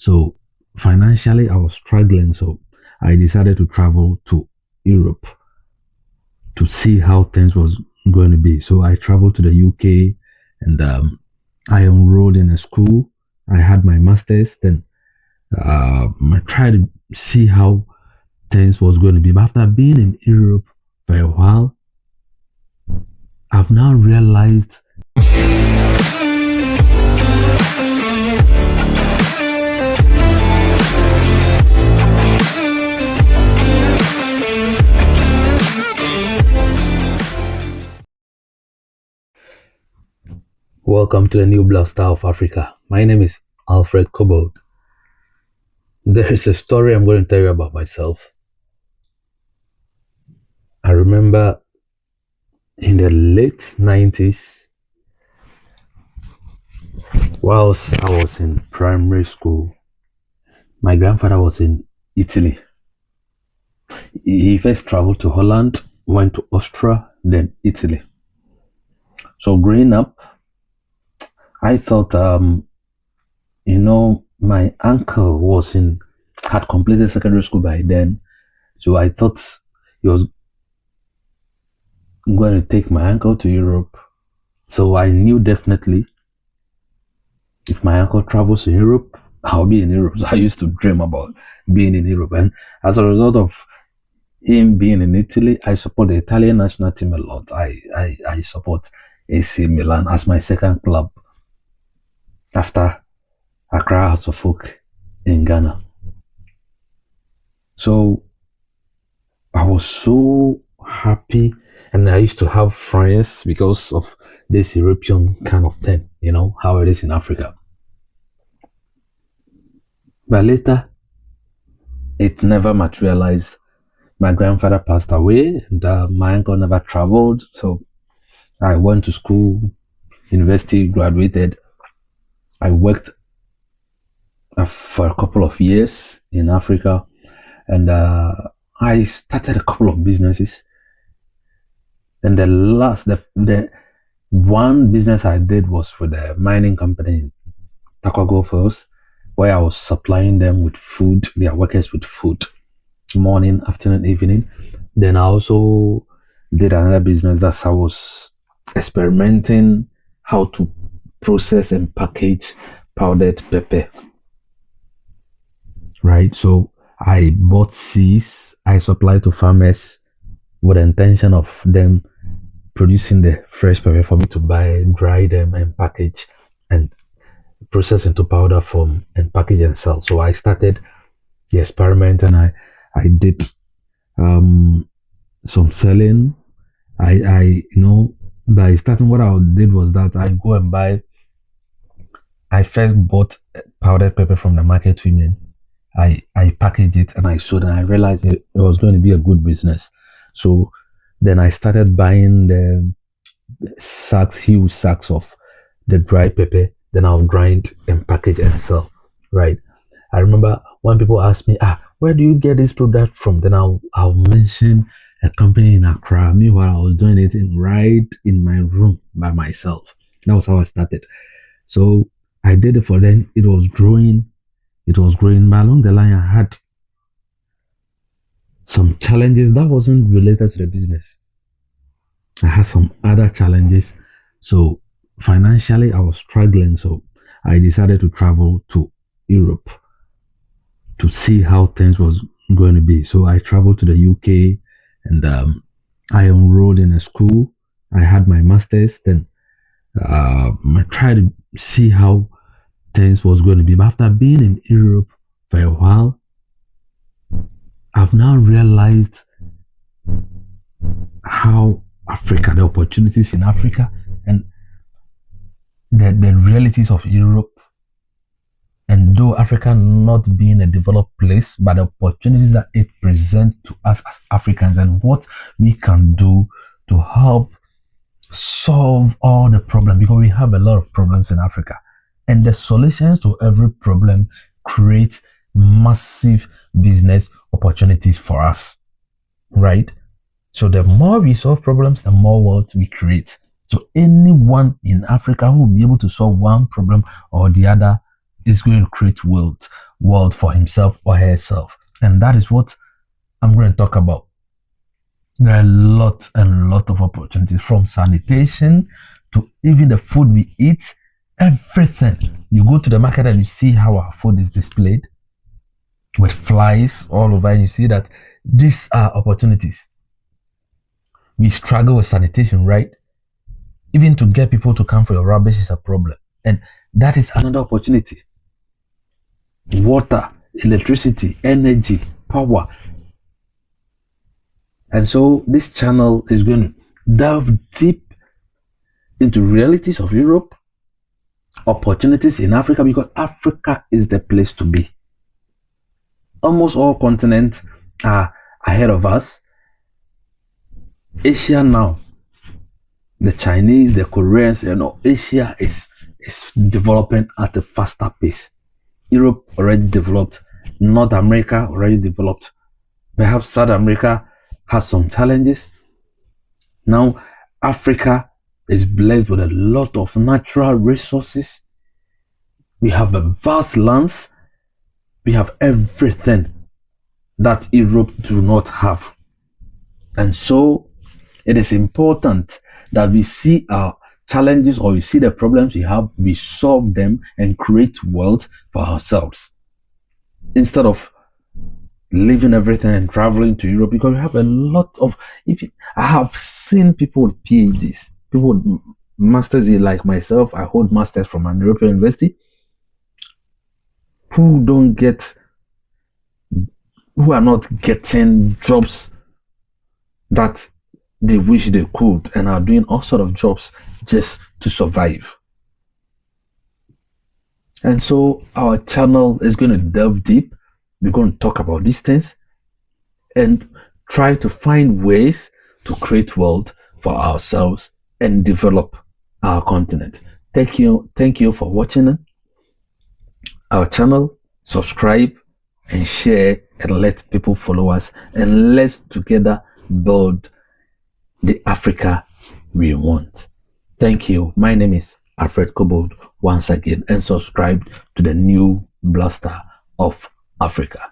So financially, I was struggling. So I decided to travel to Europe to see how things was going to be. So I traveled to the UK and I enrolled in a school. I had my master's. Then I tried to see how things was going to be. But after being in Europe for a while, I've now realized. Welcome to the new blog style of Africa. My name is Alfred Kobold. There is a story I'm going to tell you about myself. I remember in the late 90s, whilst I was in primary school, my grandfather was in Italy. He first traveled to Holland, went to Austria, then Italy. So growing up, I thought, my uncle had completed secondary school by then. So I thought he was going to take my uncle to Europe. So I knew definitely if my uncle travels to Europe, I'll be in Europe. So I used to dream about being in Europe. And as a result of him being in Italy, I support the Italian national team a lot. I support AC Milan as my second club after Accra House of Folk in Ghana. So I was so happy, and I used to have friends because of this European kind of thing, how it is in Africa. But later, it never materialized. My grandfather passed away, and my uncle never traveled. So I went to school, university, graduated. I worked for a couple of years in Africa, and I started a couple of businesses. And the one business I did was for the mining company in Takwago Falls, where I was supplying them with food, their workers with food, morning, afternoon, evening. Then I also did another business that I was experimenting how to process and package powdered pepper. Right, so I bought seeds, I supplied to farmers with the intention of them producing the fresh pepper for me to buy, dry them, and package and process into powder form and package and sell. So I started the experiment, and I did some selling. By starting, what I did was that I first bought powdered pepper from the market women. I packaged it and I sold, and I realized it was going to be a good business. So then I started buying the huge sacks of the dry pepper. Then I'll grind and package and sell. Right. I remember when people ask me, where do you get this product from? Then I'll mention a company in Accra. Meanwhile, I was doing it right in my room by myself. That was how I started. So I did it for them. It was growing. But along the line, I had some challenges that wasn't related to the business. I had some other challenges. So financially, I was struggling. So I decided to travel to Europe to see how things was going to be. So I traveled to the UK, and I enrolled in a school. I had my master's. Then I tried to see how things was going to be. But after being in Europe for a while, I've now realized how Africa, the opportunities in Africa, and the realities of Europe. And though Africa not being a developed place, but the opportunities that it presents to us as Africans, and what we can do to help solve all the problems, because we have a lot of problems in Africa. And the solutions to every problem create massive business opportunities for us, right? So the more we solve problems, the more wealth we create. So anyone in Africa who will be able to solve one problem or the other is going to create wealth. world for himself or herself. And that is what I'm going to talk about. There are a lot and lot of opportunities, from sanitation to even the food we eat, everything. You go to the market and you see how our food is displayed with flies all over, and you see that these are opportunities. We struggle with sanitation, right? Even to get people to come for your rubbish is a problem. And that is another opportunity. Water, electricity, energy, power. And so this channel is going to delve deep into realities of Europe, opportunities in Africa, because Africa is the place to be. Almost all continents are ahead of us. Asia now, the Chinese, the Koreans, Asia is developing at a faster pace. Europe already developed, North America already developed. Perhaps South America has some challenges. Now, Africa is blessed with a lot of natural resources. We have a vast lands. We have everything that Europe do not have. And so, it is important that we see our challenges, or we see the problems we have, we solve them and create wealth for ourselves, instead of leaving everything and traveling to Europe. Because we have a lot of, I have seen people with PhDs, people with masters, like myself. I hold masters from an European university, who are not getting jobs that they wish they could, and are doing all sort of jobs just to survive. And so our channel is going to delve deep. We're going to talk about these things and try to find ways to create wealth for ourselves and develop our continent. Thank you for watching our channel. Subscribe and share, and let people follow us, and let's together build the Africa we want. Thank you. My name is Alfred Kobold once again, and subscribe to the new Blaster of Africa.